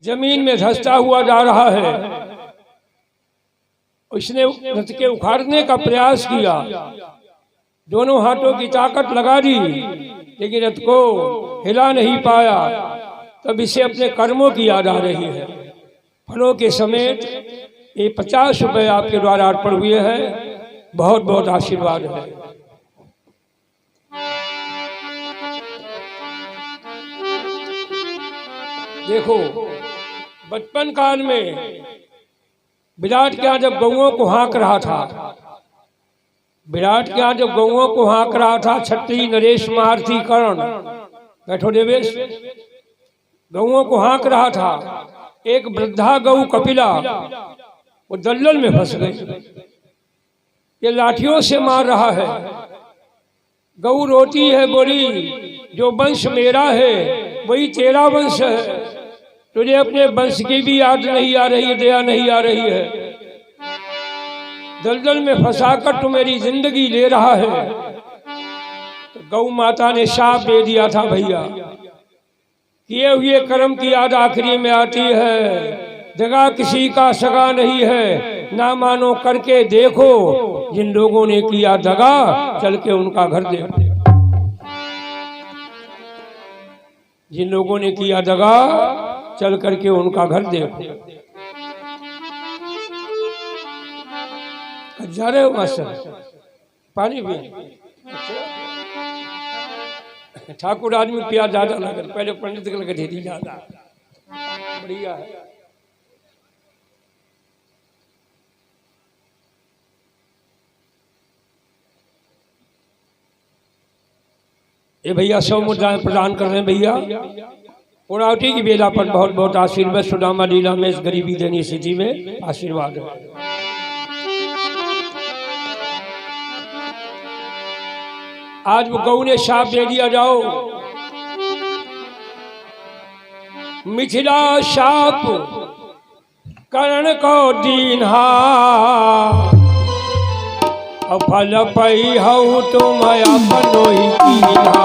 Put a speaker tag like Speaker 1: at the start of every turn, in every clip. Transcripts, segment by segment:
Speaker 1: जमीन में धंसता हुआ जा रहा है। उसने रथ के उखाड़ने का प्रयास किया, दोनों हाथों की ताकत लगा दी, लेकिन रथ को हिला नहीं पाया। तब इसे अपने कर्मों की याद आ रही है। फलों के समेत ये 50 रुपए आपके द्वारा अर्पण हुए हैं। बहुत बहुत आशीर्वाद है। देखो, बचपन काल में विराट के यहाँ जब गौओं को हाँक रहा था, विराट के यहाँ जब गौओं को हाँक रहा था, छत्री नरेश महारथी कर्ण, बैठो देवेश, गौओं को हाँक रहा था। एक वृद्धा गौ कपिला वो दलदल में फंस गई। ये लाठियों से मार रहा है। गौ रोती है, बोली जो वंश मेरा है वही तेरा वंश है। तुझे अपने वंश की भी याद नहीं आ रही, दया नहीं आ रही है। दलदल में फंसाकर तू मेरी जिंदगी ले रहा है। तो गौ माता ने शाप दे दिया था, भैया किए हुए कर्म की याद आखिरी में आती है। जगह किसी का सगा नहीं है, ना मानो करके देखो। जिन लोगों ने किया दगा, चल के उनका घर देखो। जिन लोगों ने किया दगा, चल करके उनका घर देखो। जा रहे हो मास्टर? पानी भी ठाकुर आदमी प्याज ज्यादा लगल, पहले पंडित के लगे ढेरी ज्यादा बढ़िया है। ये भैया 100 मुद्राएं प्रदान कर रहे हैं। भैया पुरावटी की बेला पर बहुत बहुत आशीर्वाद। सुदामा लीला में इस गरीबी देनी स्थिति में आशीर्वाद है। आज वो गौ ने शाप दे दिया, जाओ मिथिला शाप करण को दीन्हा, फल पई हऊ तुम अपनो ही कीन्हा।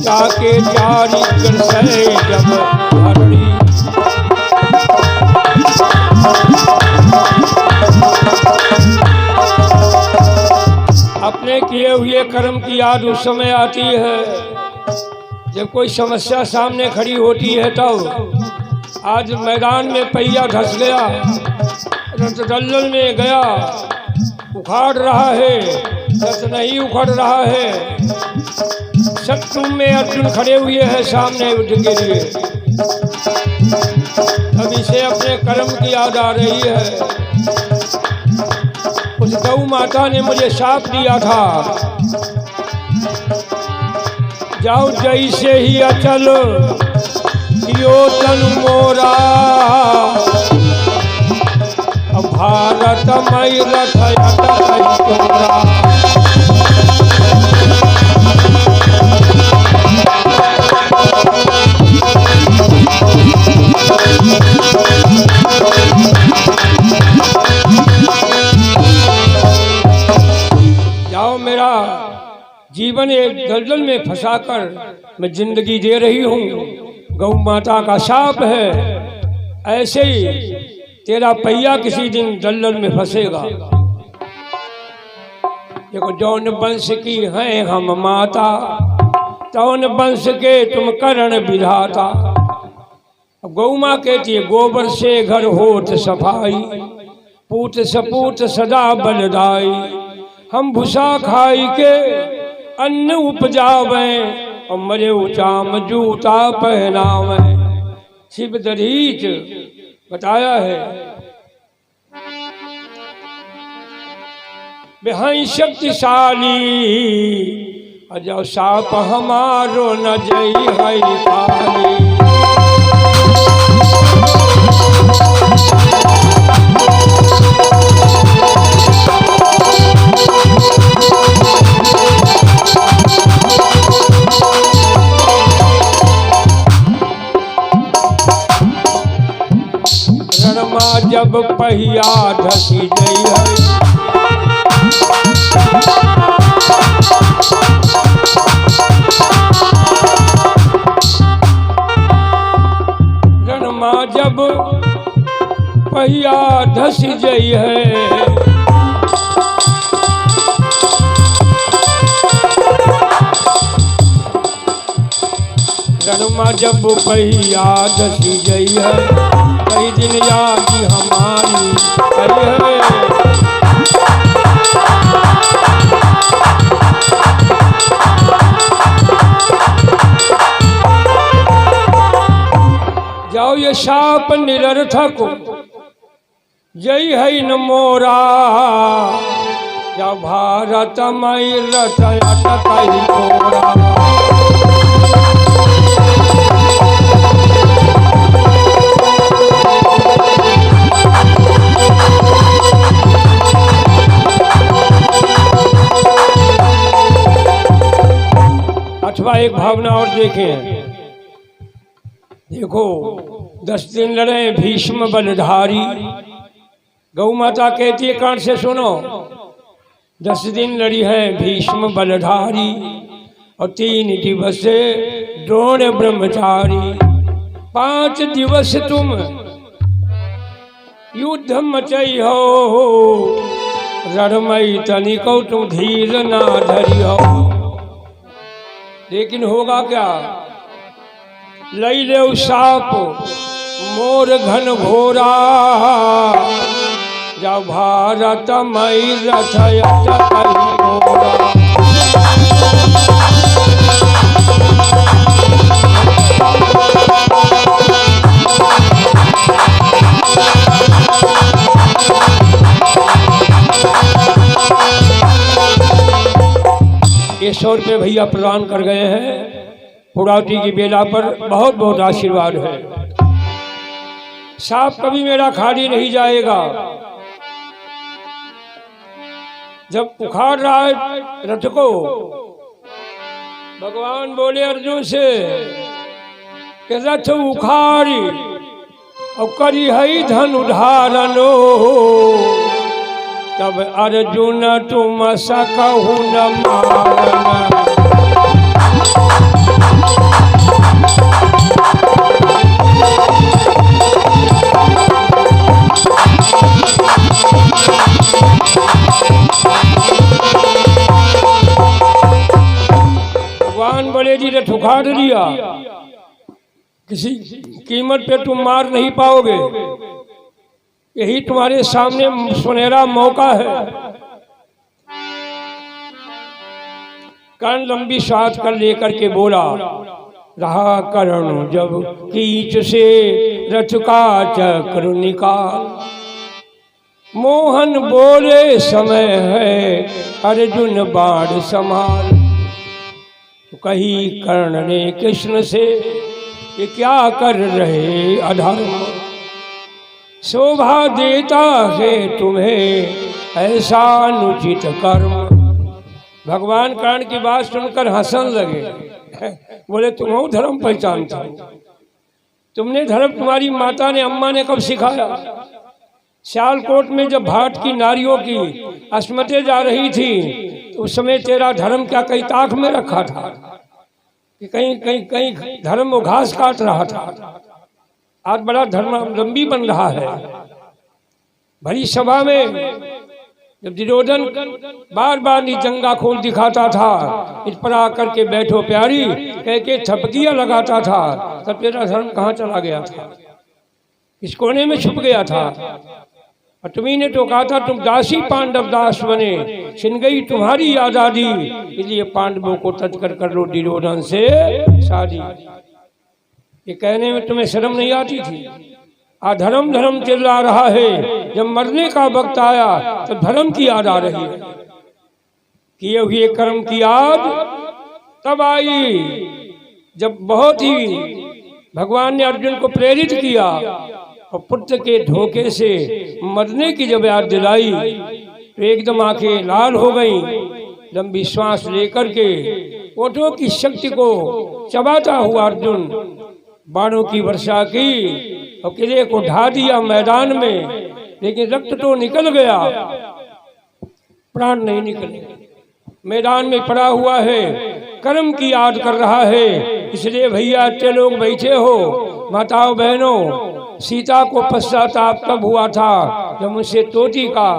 Speaker 1: जाके जारी कर से जब धरणी, अपने किए हुए कर्म की याद उस समय आती है जब कोई समस्या सामने खड़ी होती है। तब आज मैदान में पहिया धंस गया, रथ दलदल में गया, उखाड़ रहा है, रथ नहीं उखड़ रहा है। शत्रु में अर्जुन खड़े हुए हैं सामने युद्ध के लिए। अब इसे अपने कर्म की याद आ रही है। उस गौ माता ने मुझे शाप दिया था, जाओ जैसे ही अचल यो तन मोरा, भारत मई रथ तोरा। जाओ, मेरा जीवन एक दलदल में फंसाकर मैं जिंदगी दे रही हूँ। गौ माता का शाप है, ऐसे ही तेरा पहिया किसी दिन दलदल में फंसेगा। देखो, जौन वंश की हैं हम माता, तौन वंश के तुम करण विधाता। अब गौ माँ कहती है, गोबर से घर होत सफाई, पूत सपूत सदा बलदाई। हम भूसा खाई के अन्न उपजावें, और मरे उचाम जूता पहनावें। शिव दरीच बताया है, बेहाई शक्तिशाली, अजो साप हमारो न जई हई खाली। रणमा जब पहिया धसी गई है, रणमा जब पहिया धस गई है, रणमा जब पहिया धसी गई है, कई दिन याद हमारी आई है। जाओ ये शाप निरर्थक जय है न मोरा, जाओ भारत मई रथ अटकई मोरा। अथवा एक भावना और देखें, देखो 10 दिन लड़े भीष्म बलधारी, गौ माता कहती है कान से सुनो, 10 दिन लड़ी है भीष्म बलधारी और 3 दिवस द्रोण ब्रह्मचारी। 5 दिवस तुम युद्ध मचई हो, रणमई तनिको तुम धीर ना धरी हो। लेकिन होगा क्या, लई ले साप मोर घन घोरा, जा भारत मई रथ अटकई मोरा। ये 100 रुपये भैया प्रदान कर गए हैं, पुरावती की बेला पर बहुत बहुत आशीर्वाद है। सांप कभी मेरा खाली नहीं जाएगा। जब उखाड़ रहा है रथ को, भगवान बोले अर्जुन से कि रथ उखाड़ी और करी है धन उधारनो, तब अर्जुन तुम सकहु न मारना। भगवान बोले जी रथ उखाड़ लिया, किसी कीमत पे तुम मार नहीं पाओगे, यही तुम्हारे सामने सुनहरा मौका है। कर्ण लंबी सांस कर लेकर के बोला, रहा कर्ण जब कीच से रथ का चक्र निकाल, मोहन बोले समय है अर्जुन बाण संभाल। तो कही कर्ण ने कृष्ण से, ये क्या कर रहे अधर्म, शोभा देता है तुम्हें ऐसा अनुचित कर्म। भगवान कर्ण की बात सुनकर हंसन लगे, बोले तुम धर्म पहचानते हो, तुमने धर्म तुम्हारी माता ने अम्मा ने कब सिखाया। सियालकोट में जब भाट की नारियों की अस्मतें जा रही थी, तो उस समय तेरा धर्म क्या कहीं ताक में रखा था कि कहीं कहीं कहीं धर्म वो घास काट रहा था। आज बड़ा धर्मावलंबी बन रहा है। भरी सभा में जब दुर्योधन बार बार निजंगा खोल दिखाता था, इस पर आकर के बैठो प्यारी कह के थपकियां लगाता था, तब तेरा धर्म कहाँ चला गया था, इस कोने में छुप गया था। और तुम्ही ने तो कहा था तुम दासी पांडव दास बने, छिन गई तुम्हारी आजादी, इसलिए पांडवों को तजकर कर लो दुर्योधन से शादी। ये कहने में तुम्हें शर्म नहीं आती थी। अधर्म धर्म चिल्ला रहा है, जब मरने का वक्त आया तो धर्म की याद आ रही है। किए हुए कर्म की याद तब आई जब बहुत ही भगवान ने अर्जुन को प्रेरित किया और पुत्र के धोखे से मरने की जब याद दिलाई तो एकदम आंखें लाल हो गई। लंबी श्वास लेकर के ओठों की शक्ति को चबाता हुआ अर्जुन बाणों की वर्षा की और किले को ढा दिया मैदान में, लेकिन रक्त तो निकल गया, प्राण नहीं निकले। मैदान में पड़ा हुआ है, कर्म की याद कर रहा है। इसलिए भैया अच्छे लोग बैठे हो, माताओं बहनों, सीता को पश्चाताप तब हुआ था जब मुझसे तोती का